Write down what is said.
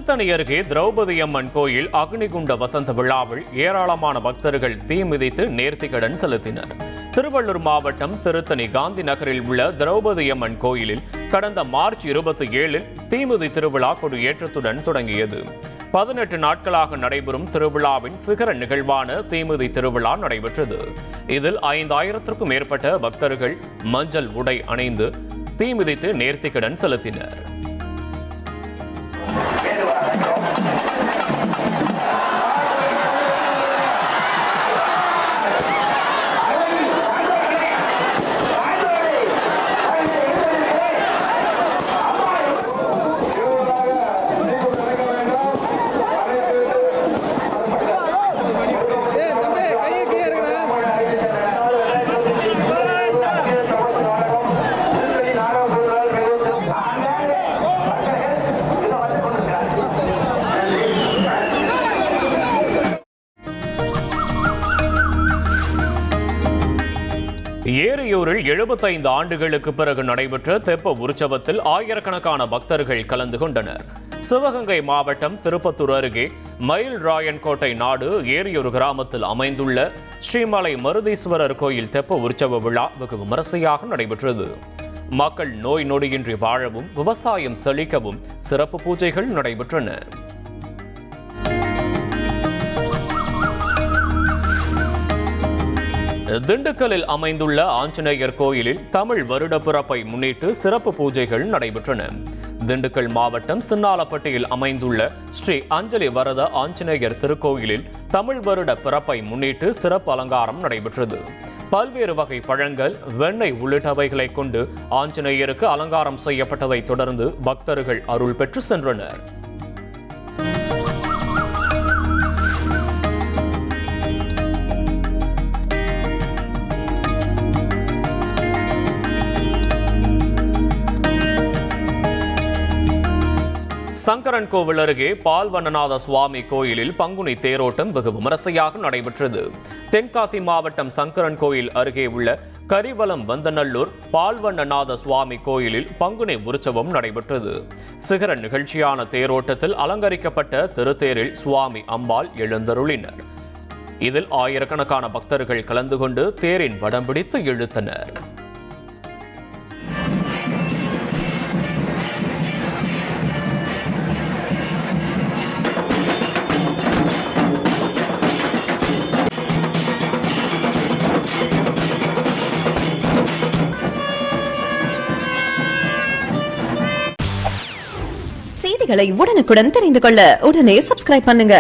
திருத்தணி அருகே திரௌபதி அம்மன் கோயில் அக்னிகுண்ட வசந்த விழாவில் ஏராளமான பக்தர்கள் தீ மிதித்து நேர்த்திக்கடன் செலுத்தினர். திருவள்ளூர் மாவட்டம் திருத்தணி காந்தி நகரில் உள்ள திரௌபதி அம்மன் கோயிலில் கடந்த மார்ச் 27 தீமிதி திருவிழா கொடியேற்றத்துடன் தொடங்கியது. 18 நாட்களாக நடைபெறும் திருவிழாவின் சிகர நிகழ்வான தீமிதி திருவிழா நடைபெற்றது. இதில் 5000க்கும் மேற்பட்ட பக்தர்கள் மஞ்சள் உடை அணிந்து தீமிதித்து நேர்த்திக்கடன் செலுத்தினர். ஏரியூரில் 75 ஆண்டுகளுக்கு பிறகு நடைபெற்ற தெப்ப உற்சவத்தில் ஆயிரக்கணக்கான பக்தர்கள் கலந்து கொண்டனர். சிவகங்கை மாவட்டம் திருப்பத்தூர் அருகே மயில்ராயன் கோட்டை நாடு ஏரியூர் கிராமத்தில் அமைந்துள்ள ஸ்ரீமலை மருதீஸ்வரர் கோயில் தெப்ப உற்சவ விழா வெகு விமரிசையாக நடைபெற்றது. மக்கள் நோய் நொடியின்றி வாழவும் விவசாயம் செழிக்கவும் சிறப்பு பூஜைகள் நடைபெற்றன. திண்டுக்கல்லில் அமைந்துள்ள ஆஞ்சநேயர் கோயிலில் தமிழ் வருட பிறப்பை முன்னிட்டு சிறப்பு பூஜைகள் நடைபெற்றன. திண்டுக்கல் மாவட்டம் சின்னாலப்பட்டியில் அமைந்துள்ள ஸ்ரீ அஞ்சலி வரத ஆஞ்சநேயர் திருக்கோயிலில் தமிழ் வருட பிறப்பை முன்னிட்டு சிறப்பு அலங்காரம் நடைபெற்றது. பல்வேறு வகை பழங்கள், வெண்ணெய் உள்ளிட்டவைகளை கொண்டு ஆஞ்சநேயருக்கு அலங்காரம் செய்யப்பட்டதை தொடர்ந்து பக்தர்கள் அருள் பெற்று சென்றனர். சங்கரன்கோவில் அருகே பால்வண்ணநாத சுவாமி கோயிலில் பங்குனி தேரோட்டம் வெகு விமரிசையாக நடைபெற்றது. தென்காசி மாவட்டம் சங்கரன்கோயில் அருகே உள்ள கரிவலம் வந்தநல்லூர் பால்வண்ணநாத சுவாமி கோயிலில் பங்குனி உற்சவம் நடைபெற்றது. சிகர நிகழ்ச்சியான தேரோட்டத்தில் அலங்கரிக்கப்பட்ட திருத்தேரில் சுவாமி அம்பாள் எழுந்தருளினர். இதில் ஆயிரக்கணக்கான பக்தர்கள் கலந்து கொண்டு தேரின் வடம் பிடித்து இழுத்தனர். செய்திகளை உடனுக்குடன் தெரிந்து கொள்ள உடனே சப்ஸ்கிரைப் பண்ணுங்க.